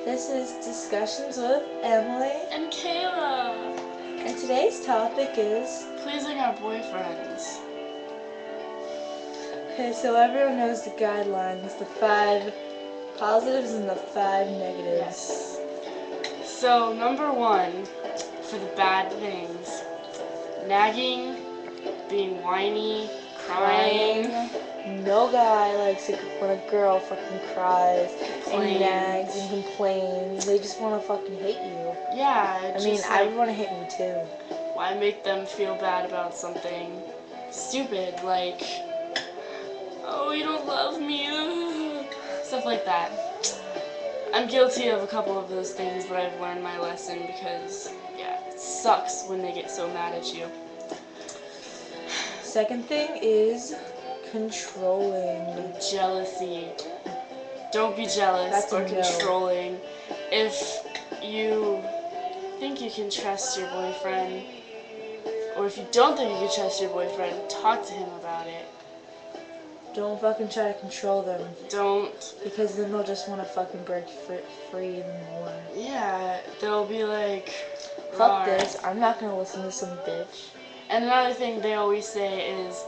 This is Discussions with Emily, And Kayla! and today's topic is... Pleasing our boyfriends. Okay, so everyone knows the guidelines, the 5 positives and the 5 negatives. Yes. So, number 1, for the bad things, nagging, being whiny, crying. No guy likes it when a girl fucking cries Complains. and nags and complains. They just want to fucking hit you. Yeah, I mean, just I would want to hit you too. why make them feel bad about something stupid, like, oh, you don't love me, stuff like that. I'm guilty of a couple of those things, but I've learned my lesson because, yeah, it sucks when they get so mad at you. Second thing is controlling. Jealousy. Don't be jealous That's a or no. controlling. If you think you can trust your boyfriend, or if you don't think you can trust your boyfriend, talk to him about it. Don't fucking try to control them. Don't. Because then they'll just want to fucking break free even more. Yeah, they'll be like, Fuck "Rawr." this, I'm not gonna listen to some bitch. And another thing they always say is,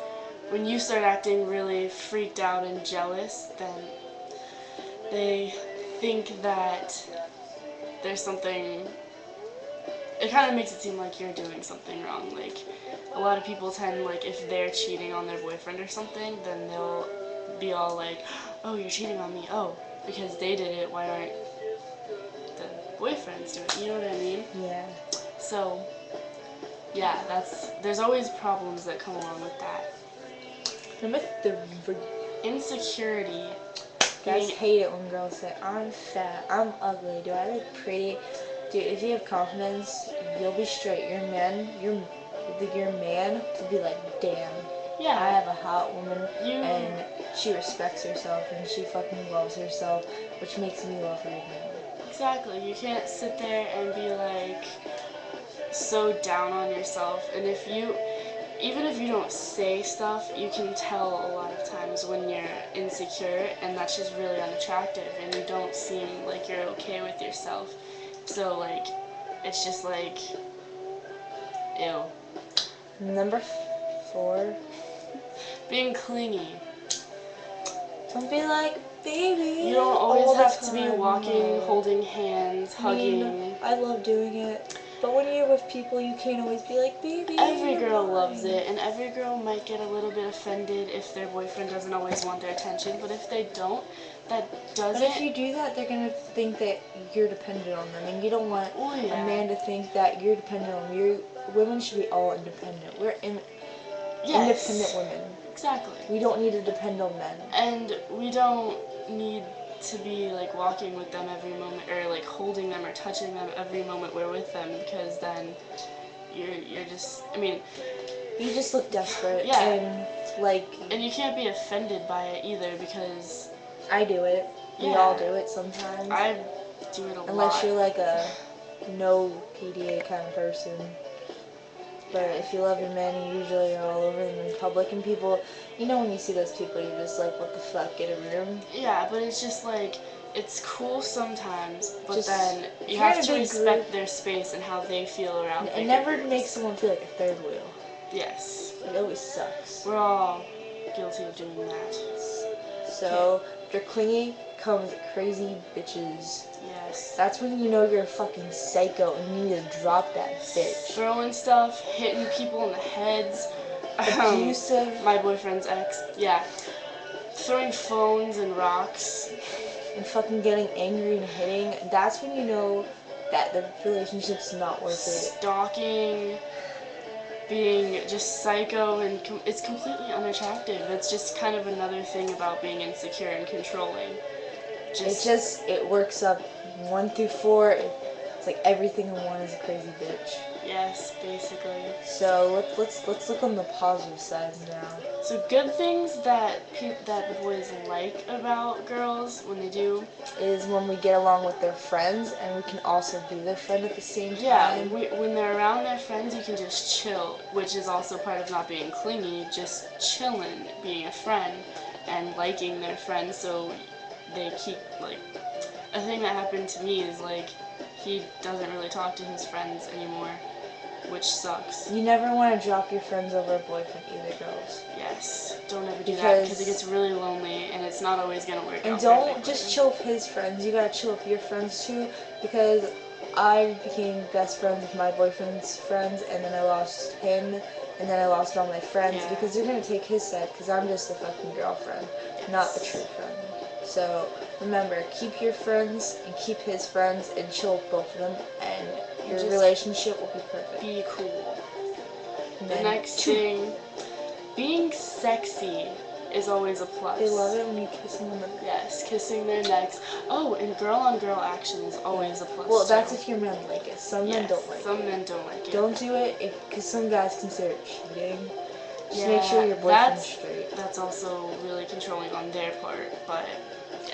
when you start acting really freaked out and jealous, then they think that there's something. It kind of makes it seem like you're doing something wrong. Like, a lot of people tend, like, if they're cheating on their boyfriend or something, then they'll be all like, oh, you're cheating on me. Oh, because they did it, why aren't the boyfriends doing it? You know what I mean? Yeah. So, yeah, there's always problems that come along with that. Number 3. Insecurity. Guys hate it when girls say, I'm fat, I'm ugly, do I look pretty? Dude, if you have confidence, you'll be straight. Your man will be like, damn, Yeah. I have a hot woman, and she respects herself, and she fucking loves herself, which makes me love her even. Exactly. You can't sit there and be like so down on yourself, and even if you don't say stuff, you can tell a lot of times when you're insecure, and that's just really unattractive, and you don't seem like you're okay with yourself. So, like, it's just like, ew. Number 4. Being clingy. Don't be like, baby. You don't all always the have to be time. walking, No. holding hands, hugging. I love doing it. But when you're with people, you can't always be like, baby. Every girl you're loves mine. it, and every girl might get a little bit offended if their boyfriend doesn't always want their attention, but if they don't, that doesn't... But if you do that, they're going to think that you're dependent on them, and you don't want a man to think that you're dependent on them. Women should be all independent. We're independent women. Exactly. We don't need to depend on men. And we don't need to be like walking with them every moment, or like holding them or touching them every moment we're with them, because then you're just, I mean, you just look desperate. Yeah. And you can't be offended by it either, because I do it. We all do it sometimes. I do it a lot. Unless you're like a no PDA kind of person. But if you love your man, you usually are all over them in public, and people, when you see those people, you're just like, what the fuck, get a room? Yeah, but it's just like, it's cool sometimes, but just, then you have to respect their space and how they feel around it never makes someone feel like a third wheel. Yes. It always sucks. We're all guilty of doing that. So, after clingy comes crazy bitches. Yes. That's when you know you're a fucking psycho and you need to drop that bitch. Throwing stuff, hitting people in the heads. Abusive. My boyfriend's ex. Yeah. Throwing phones and rocks. And fucking getting angry and hitting. That's when you know that the relationship's not worth it. Stalking. Being just psycho, and it's completely unattractive. It's just kind of another thing about being insecure and controlling. It works up 1 through 4. It's like everything in one is a crazy bitch. Yes, basically. So let's look on the positive side now. So good things that the boys like about girls when they do is when we get along with their friends, and we can also be their friend at the same time. Yeah, when they're around their friends, you can just chill, which is also part of not being clingy, just chilling, being a friend, and liking their friends, so they keep, like, a thing that happened to me is like he doesn't really talk to his friends anymore, which sucks. You never want to drop your friends over a boyfriend either, girls. Yes, don't ever do that because it Because gets really lonely and it's not always gonna work and out don't perfectly. just chill with his friends. You gotta chill with your friends too. Because I became best friends with my boyfriend's friends, and then I lost him, and then I lost all my friends Yeah. because they're gonna take his side. Because I'm just a fucking girlfriend, not a true friend. So remember, keep your friends and keep his friends, and chill with both of them, and your Just relationship will be perfect. be cool. And The then, next thing, being sexy is always a plus. they love it when you kiss them on the neck. Yes, kissing their necks. Oh, and girl on girl action is always a plus. Well, too. that's if your men like it. Some men Yes, don't like some it. men don't like it. Don't do it because some guys consider it cheating. Just Yeah, make sure your boyfriend's straight. That's also really controlling on their part, but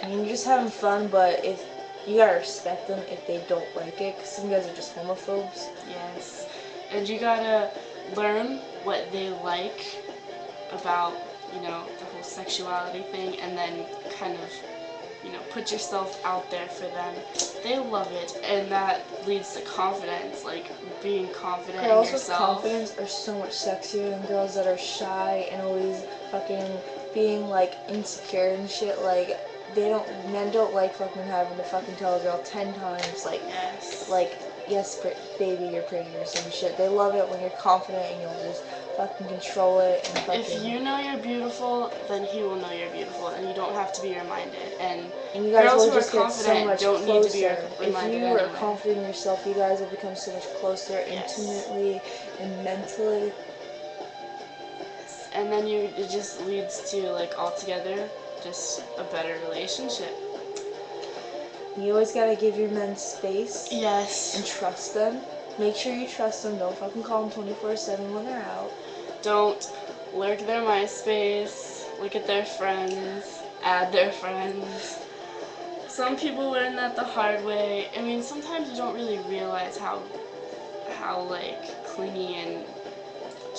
I mean, you're just having fun, but if you gotta respect them if they don't like it, because some guys are just homophobes. yes. And you gotta learn what they like about, you know, the whole sexuality thing, and then kind of, you know, put yourself out there for them. They love it, and that leads to confidence, like being confident Girls in with yourself. confidence are so much sexier than girls that are shy and always fucking being like insecure and shit. Like men don't like fucking having to fucking tell a girl 10 times Yes. like yes, baby, you're pretty or some shit. They love it when you're confident and you'll just fucking control it and fucking. If you know you're beautiful, then he will know you're beautiful, and you don't have to be reminded. And you guys girls will who are just get so confident much don't closer. need to be If reminded you anyway. are confident in yourself, you guys will become so much closer, Yes. intimately and mentally. And then it just leads to like altogether just a better relationship. You always gotta give your men space. Yes. And trust them. Make sure you trust them. Don't fucking call them 24/7 when they're out. Don't lurk their MySpace, look at their friends, add their friends. Some people learn that the hard way. I mean, sometimes you don't really realize how like clingy and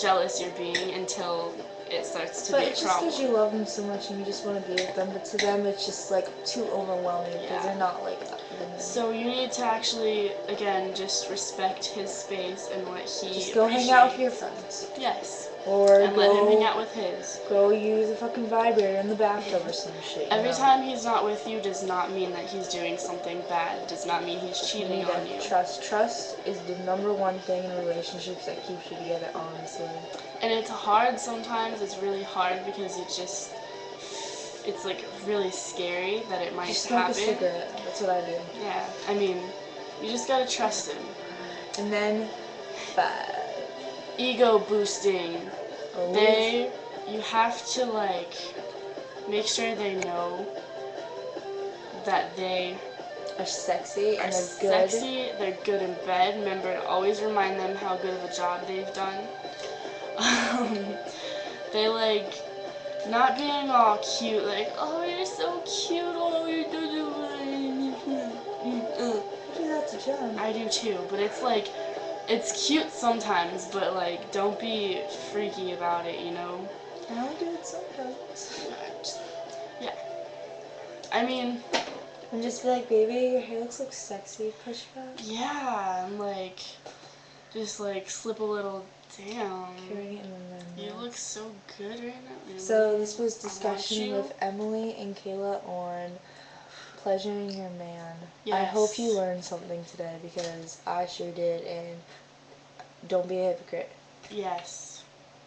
jealous you're being until it starts to But be a it's just problem. because you love them so much and you just want to be with them. But to them, it's just like too overwhelming because they're not like women. So you need to actually, again, just respect his space and what he Just go hang out with your friends. Yes. Or and let him hang out with his. Go use a fucking vibrator in the bathtub or some shit. Every time he's not with you does not mean that he's doing something bad. Does not mean he's cheating on you. Trust. Trust is the number one thing in relationships that keeps you together, honestly. And it's hard sometimes. It's really hard because it's like really scary that it might just smoke happen. a cigarette. That's what I do. Yeah, I mean, you just gotta trust him. And then 5. Ego boosting. Always. You have to like make sure they know that they are sexy and are they're good. Sexy, they're good in bed. Remember to always remind them how good of a job they've done. They like not being all cute, like, oh, you're so cute, oh, you're I do that to John. I do too, but it's like, it's cute sometimes, but like, don't be freaky about it, you know? I only do it sometimes. Yeah. I mean, and just be like, baby, your hair looks like sexy. Push back. Yeah, and like, just like slip a little down. You look so good right now. So this was discussion with Emily and Kayla on pleasuring your man. Yes. I hope you learned something today because I sure did, and don't be a hypocrite. Yes.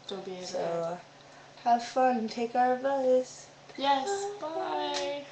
Don't be a hypocrite. So have fun and take our advice. Yes. Bye.